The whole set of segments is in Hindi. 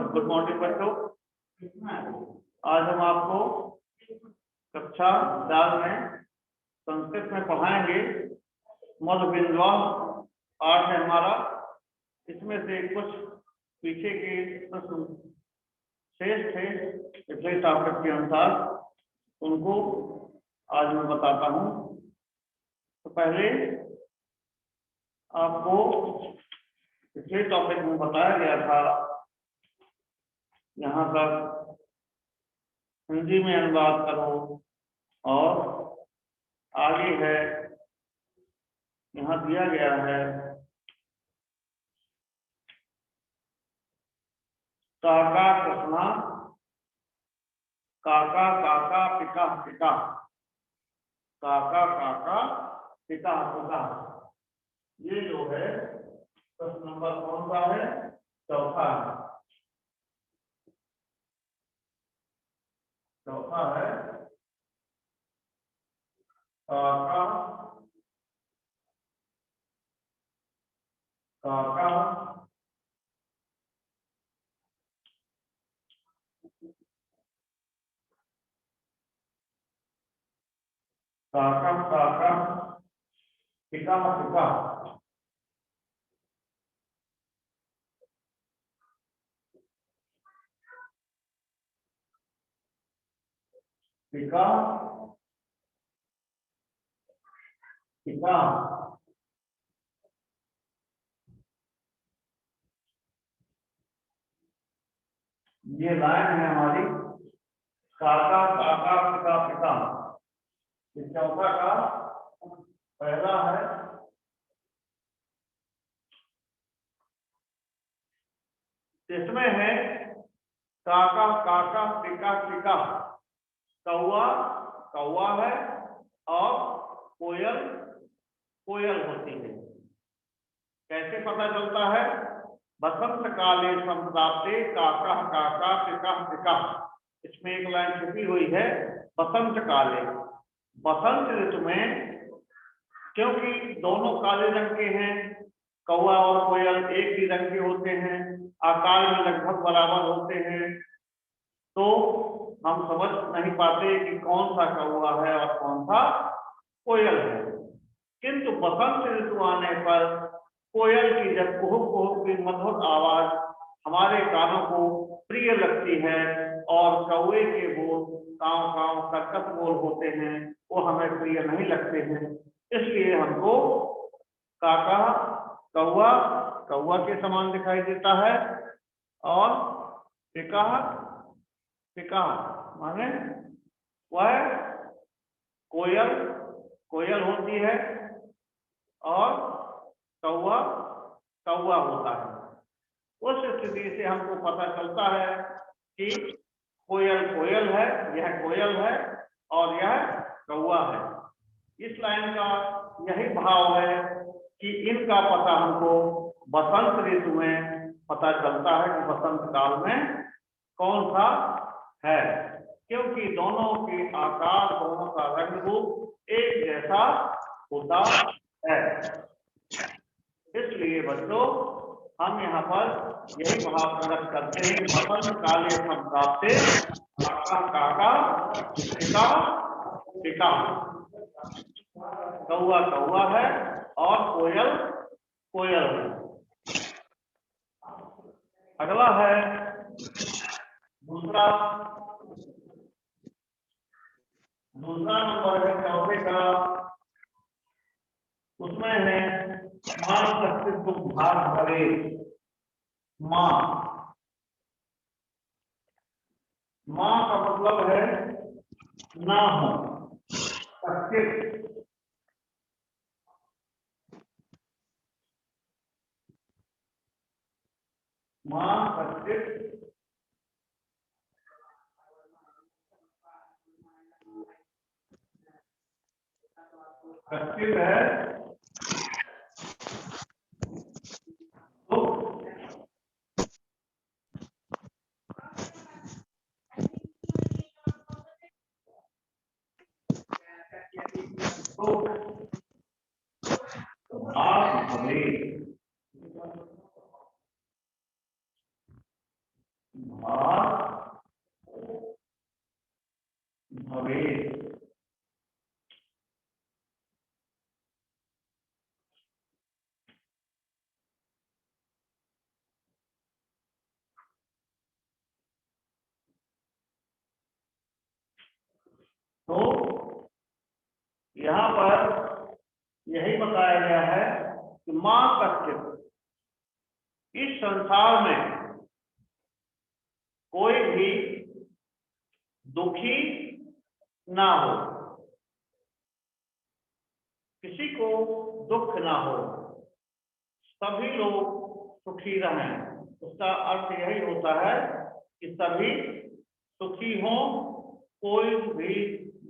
गुड मॉर्निंग बच्चों। आज हम आपको कक्षा 4 में संस्कृत में पढ़ाएंगे। मधुबिंदवा पाठ है हमारा। इसमें से कुछ पीछे के प्रश्न शेष थे पिछले टॉपिक के अनुसार, उनको आज मैं बताता हूँ। तो पहले आपको पिछले टॉपिक में बताया गया था, यहाँ तक हिंदी में अनुवाद करो, और आगे है यहाँ दिया गया है काका कसना, काका काका पिता पिता, काका काका पिता पिता। ये जो है प्रश्न नंबर कौन सा है? चौथा है। चौथा है काका काका काका काका पिता पिता। पिता पिता ये लाइन है हमारी, काका काका पिता पिता। इस चौथा का पहला है इसमें है काका काका टिका टिका। कौआ कौआ है और कोयल कोयल होती है। कैसे पता चलता है? बसंत काले संप्राप्ते काका काका टिका टिका। इसमें एक लाइन छुपी हुई है, बसंत काले। बसंत ऋतु में, क्योंकि दोनों काले रंग के हैं, कौआ और कोयल एक ही रंग के होते हैं, आकार में लगभग बराबर होते हैं, तो हम समझ नहीं पाते कि कौन सा कौआ है और कौन सा कोयल है। किंतु बसंत ऋतु आने पर कोयल की जब कुहुक कुहुक की मधुर आवाज हमारे कानों को प्रिय लगती है, और कौए के बोल काव काव कर्कश बोल होते हैं, वो हमें प्रिय नहीं लगते हैं। इसलिए हमको काका कौआ कौआ के समान दिखाई देता है, और टिका टिका माने वह कोयल कोयल होती है, और कौआ कौआ होता है। उस स्थिति से हमको पता चलता है कि कोयल कोयल है, यह कोयल है और यह कौआ है। इस लाइन का यही भाव है कि इनका पता हमको बसंत ऋतु में पता चलता है कि बसंत काल में कौन सा है, क्योंकि दोनों के आकार, दोनों का रंग रूप एक जैसा होता है। इसलिए बच्चों हम यहाँ पर यही भाव प्रकट करते हैं, बसंत काले संप्राप्ते काका काका पिता पिता। कौआ कौआ है और कोयल कोयल है। अगला है दूसरा नंबर है चौथे का। उसमें है मां अस्तित्व भाग भरे। मां मां का मतलब है ना हो, अस्तित्व। मां अस्तित्व अस्तित्व है तो भाग भरे। भेद। तो यहाँ पर यही बताया गया है कि मां कश्चित, इस संसार में कोई भी दुखी ना हो, किसी को दुख ना हो, सभी लोग सुखी रहें। उसका अर्थ यही होता है कि सभी सुखी हों, कोई भी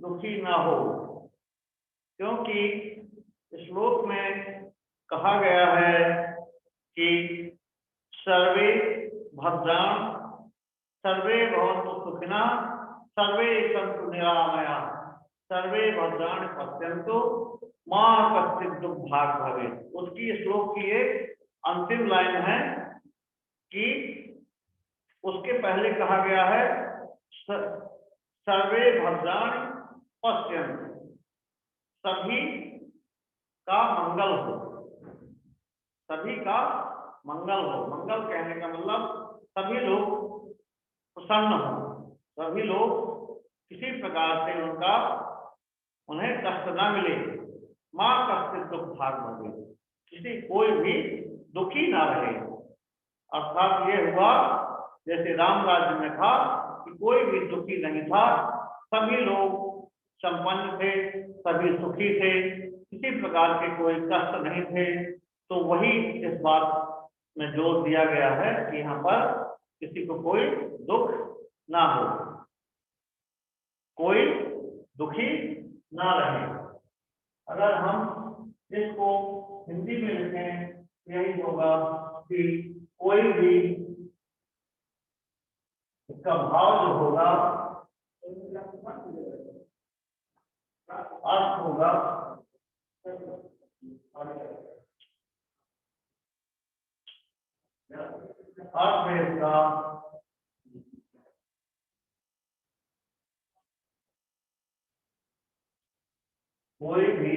दुखी ना हो। क्योंकि श्लोक में कहा गया है कि सर्वे भद्राण, सर्वे भवन्तु सुखिनः, सर्वे सन्तु निरामयाः, सर्वे भद्राणि पश्यन्तु मा कश्चित् दुर्भाग् भवेत्। उसकी श्लोक की एक अंतिम लाइन है कि उसके पहले कहा गया है सर्वे भद्राणि पश्यन्तु, सभी का मंगल हो, सभी का मंगल हो। मंगल कहने का मतलब सभी लोग प्रसन्न हो, सभी लोग किसी प्रकार से उन्हें कष्ट न मिले। मां कश्चित् दुर्भाग् भवेत्, किसी कोई भी दुखी ना रहे। अर्थात ये हुआ जैसे राम राज्य में था कि कोई भी दुखी नहीं था, सभी लोग संपन्न थे, सभी सुखी थे, किसी प्रकार के कोई कष्ट नहीं थे। तो वही इस बात में जोर दिया गया है कि यहाँ पर किसी को कोई दुख ना हो, कोई दुखी ना रहे। अगर हम इसको हिंदी में लिखें यही होगा कि कोई भी, इसका भाव जो होगा अर्थ होगा अर्थ है इसका कोई भी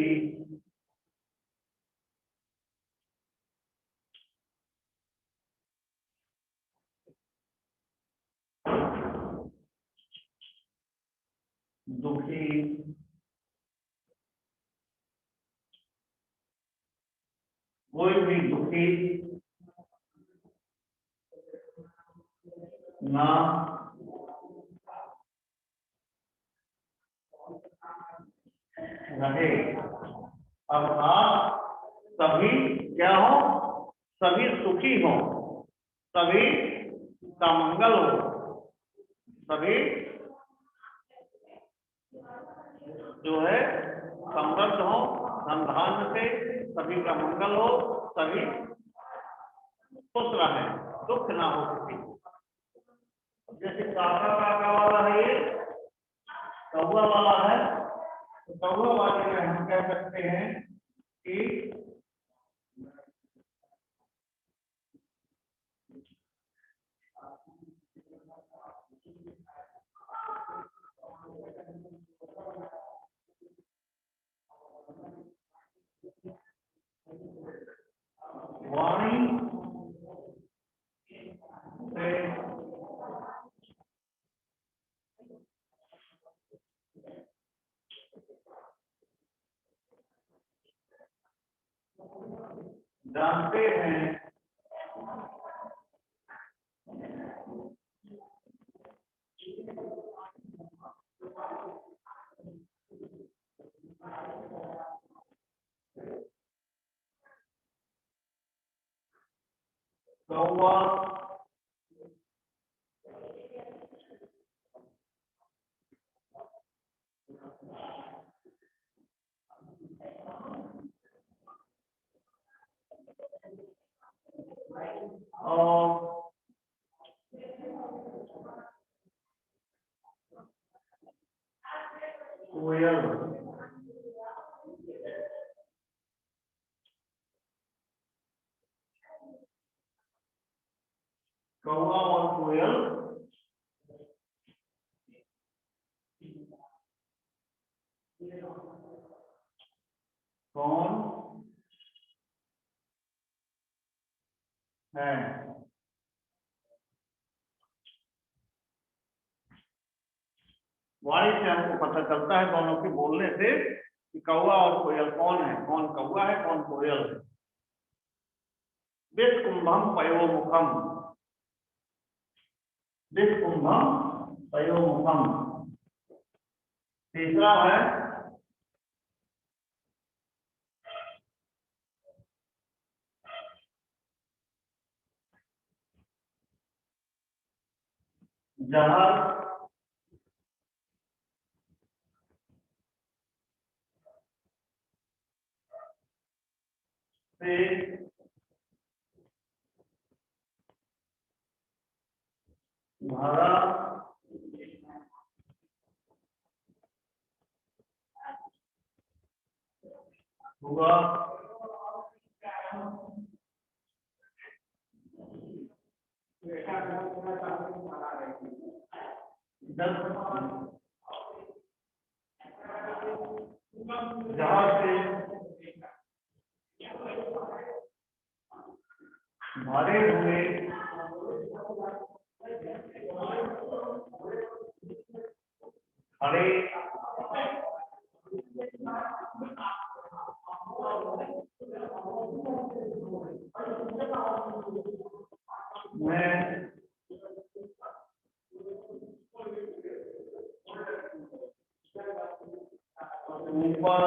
दुखी कोई भी दुखी ना रहे। अर्थात सभी क्या हो, सभी सुखी हो, सभी का मंगल हो, सभी जो है समृद्ध हो, धन धान्य से सभी का मंगल हो, सभी खुश रहे, दुख ना हो किसी को। जैसे काका काका वाला है, ये कौवा वाला है, तो कौवा वाले में हम कह सकते हैं कि वाणी से जानते हैं कौवा और कोयल कौवा और कोयल है। वाणी से हमको पता चलता है दोनों के बोलने से कि कौवा और कोयल कौन है, कौन कौवा है कौन कोयल है। विस्कुंभम पयोमुखम, विस्कुंभम पयोमुखम। तीसरा है जहर से भरा हुआ जहां से भरे हुए खड़े में ऊपर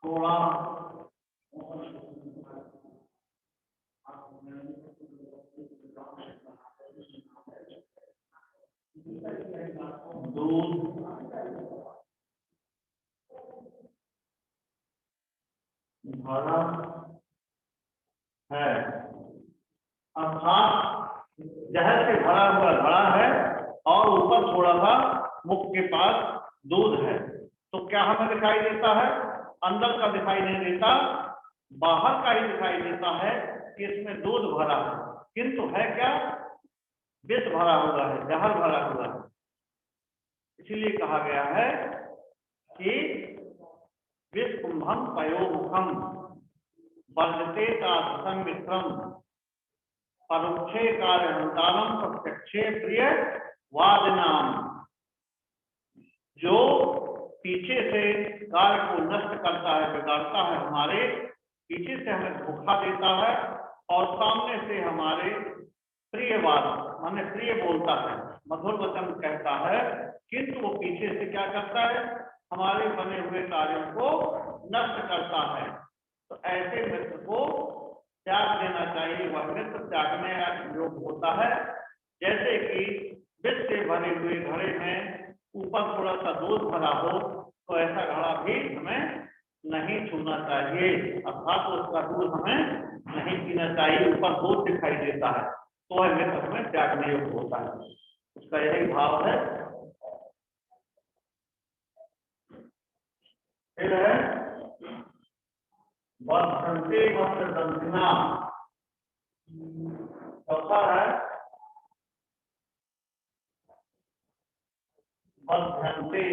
थोड़ा दूध भरा है, अर्थात जहर से भरा हुआ घड़ा है और ऊपर थोड़ा सा मुख के पास दूध है। तो क्या हमें दिखाई देता है? अंदर का दिखाई नहीं देता, बाहर का ही दिखाई देता है कि इसमें दूध भरा है, किंतु है क्या? विष भरा हुआ है, जहर भरा हुआ है। इसीलिए कहा गया है कि विस्कुंभम पयोमुखम वर्जते तादृशं मित्रम परोक्षे कार्यहंतारम प्रत्यक्षे प्रिय वादनाम। जो पीछे से कार्य को नष्ट करता है, बिगाड़ता है, हमारे पीछे से हमें धोखा देता है और सामने से हमारे प्रियवाद माने प्रिय बोलता है, मधुर वचन कहता है, किंतु वो पीछे से क्या करता है? हमारे बने हुए कार्यों को नष्ट करता है। तो ऐसे मित्र को त्याग देना चाहिए। वह मित्र त्यागने योग्य होता है। जैसे कि विष से भरे हुए घड़े में ऊपर थोड़ा सा दूध भरा हो, तो ऐसा घड़ा भी हमें नहीं छूना चाहिए, अर्थात उसका दूध हमें नहीं पीना चाहिए। ऊपर दूध दिखाई देता है तो वह मित्र हमें त्यागने योग्य होता है। उसका यही भाव है। फिर है वर्धन्ते वस्त्रदंतिना, चौथा है वर्धन्ते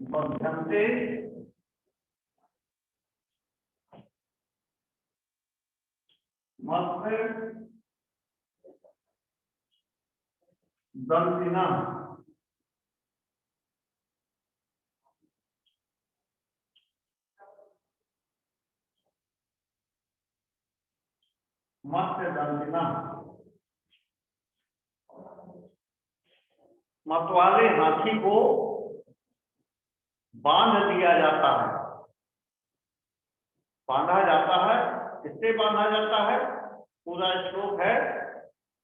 वर्धन्ते वस्त्र दंतिना, मत्स्य दंतिना। मतवाले हाथी को बांध दिया जाता है। बांधा जाता है, किससे बांधा जाता है? पूरा श्लोक है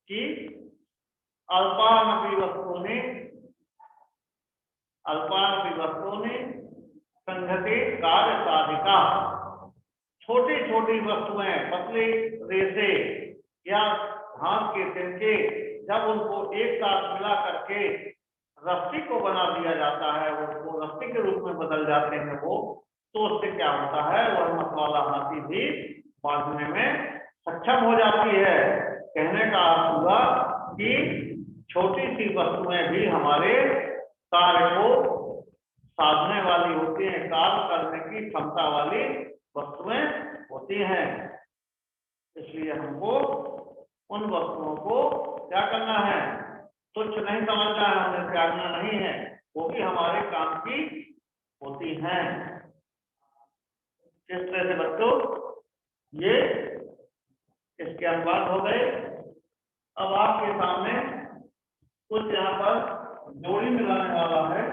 कि अल्पानपि वस्तूनि संघते कार्य साधिका। छोटी छोटी वस्तुएं, पतले रेशे या घास के तिनके, जब उनको एक साथ मिला करके रस्सी को बना दिया जाता है, उसको रस्सी के रूप में बदल जाते हैं वो, तो उससे क्या होता है? वह मतवाला हाथी भी बांधने में सक्षम हो जाती है। कहने का अर्थ हुआ कि छोटी सी वस्तुएं भी हमारे कार्य को साधने वाली होती हैं, कार्य करने की क्षमता वाली वस्तुएं होती हैं। इसलिए हमको उन वस्तुओं को क्या करना है, तुच्छ नहीं समझना है, उन्हें त्यागना नहीं है, वो भी हमारे काम की होती हैं। किस तरह से बच्चों, ये इसके अनुवाद हो गए। अब आपके सामने कुछ यहाँ पर जोड़ी मिलाने वाला है।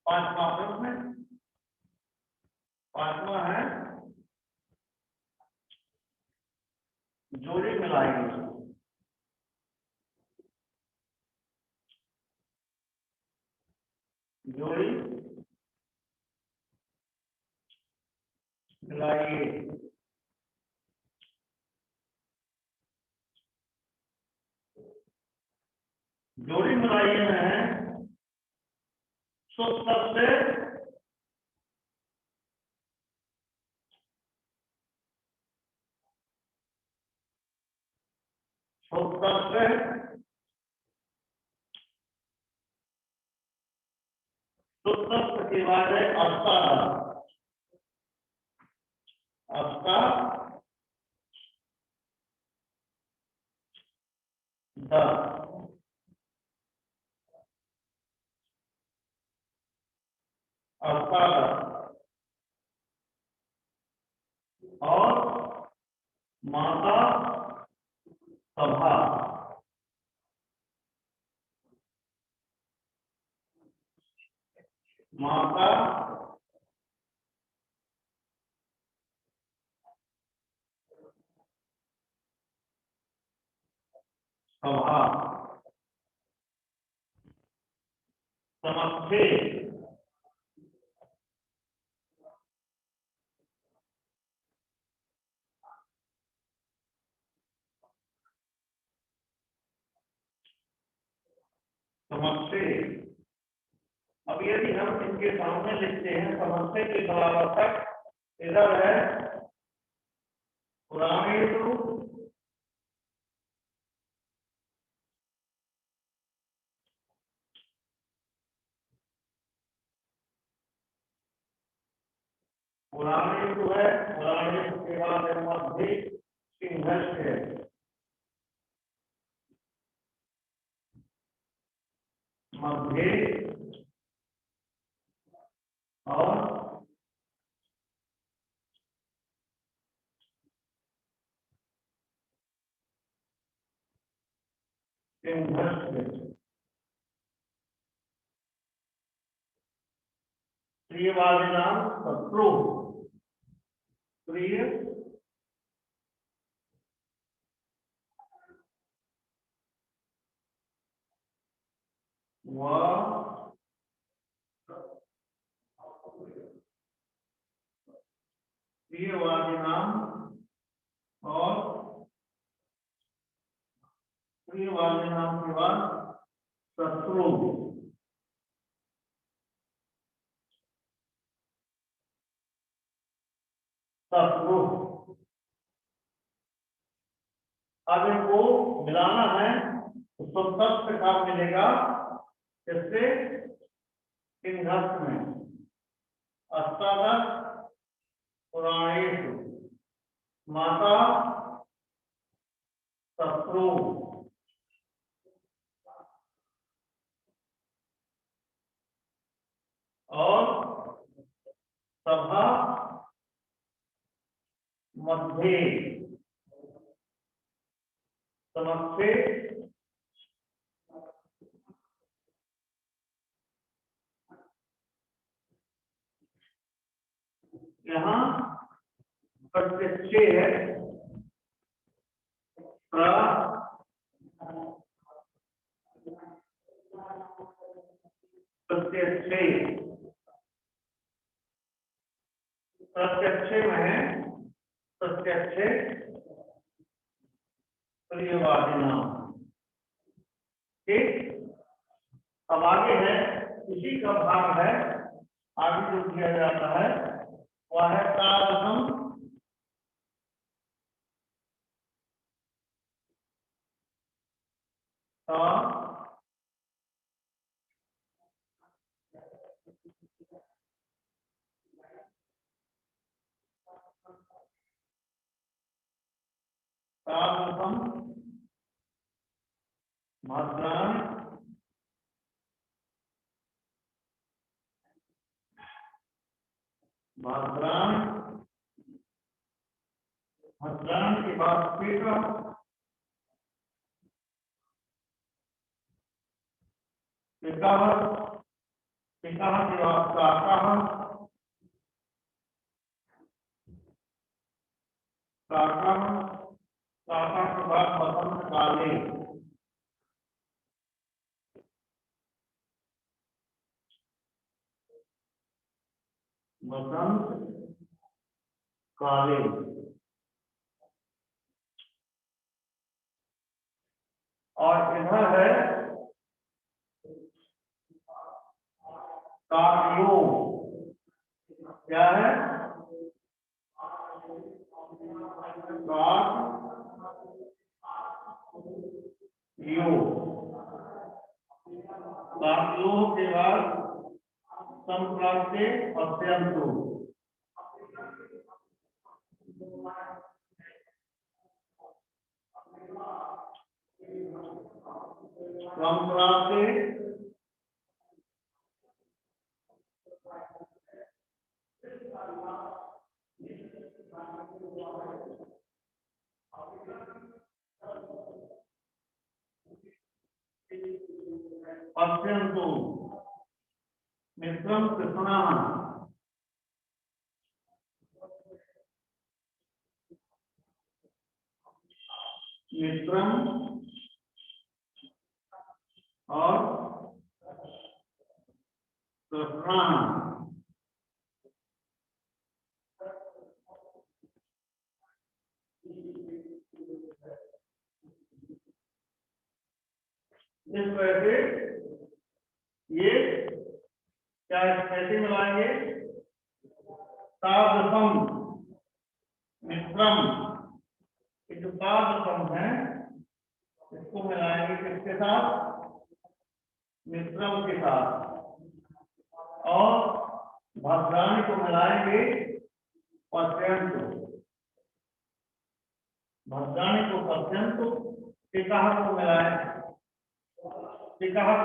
पांचवा प्रश्न, पांचवा है जोड़ी मिलाएंगे। जोड़ी मिलाइए। जोड़ी मिलाइए में है शुद्ध से शुद्ध के बाद है अष्टादश। और माता सभा। माता सभा। समस्ते समस्ते। अब यदि हम इनके सामने लिखते हैं समस्ते के बराबर तक, इधर है पुराणेषु पुराणेषु है, पुराणेषु के बाद है मध्य सिंहस्थ है। मध्य और सिंहस्थ। प्रियवादी नाम शत्रु। प्रिय व प्रियवादी नाम और प्रियवादी नाम के बाद शत्रु। शत्रु। अब इनको मिलाना है तो संतप्त का मिलेगा इससे सिंहस्थ में। अष्टादश पुराणेषु माता शत्रु। और सभा मध्य। समस्ते यहाँ प्रत्यक्ष है, प्रत्यक्ष। प्रत्यक्ष में है प्रत्यक्ष प्रियवादी नाम। ठीक, अब आगे है इसी का भाग है। आगे जो किया जाता है वह है तारसम भद्राण भद्राण भद्राण के बाद पिका पिकाह पिकाह के बाद काकाह काकाह काका के बाद बसंत काले बसंत काले और इधर है काकयोग। क्या है? काकयोग के बाद संप्राप्ते अत्यंतो संप्राप्ते अत्यंतो मित्रम कृष्णा मित्रम और कृष्णा इस तरह से ये क्या कैसे मिलाएंगे? तादृशम मित्रम, जो तादृशम है इसको मिलाएंगे किसके साथ? मित्रम के साथ। और भद्राणी को मिलाएंगे पश्यंत, भद्राणी को पश्यंत। पिकाह को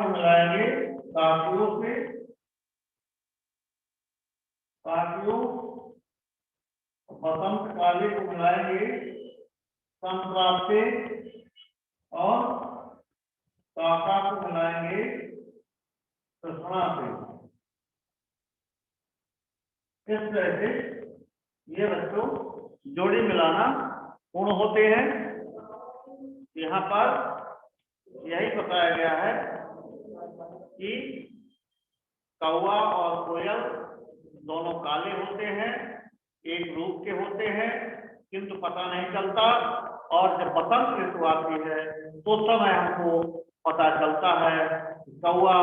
मिलाएंगे काकियों से, काकियों बसंत काले को मिलाएंगे संप्राप्ते और काका को मिलाएंगे कृष्णा से। इस तरह से ये बच्चों जोड़ी मिलाना पूर्ण होते हैं। यहाँ पर यही बताया गया है कि कौवा और कोयल दोनों काले होते हैं, एक रूप के होते हैं, किंतु पता नहीं चलता। और जब बसंत ऋतु आती है तो समय हमको पता चलता है कौवा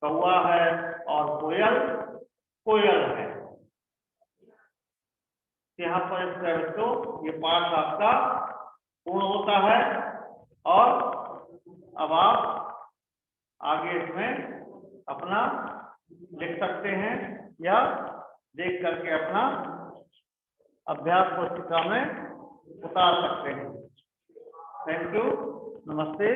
कौवा है और कोयल कोयल है। यहाँ पर इस तरह से ये पाठ आपका पूर्ण होता है। और अब आप आगे इसमें अपना लिख सकते हैं या देख करके अपना अभ्यास पुस्तिका में उतार सकते हैं। थैंक यू, नमस्ते।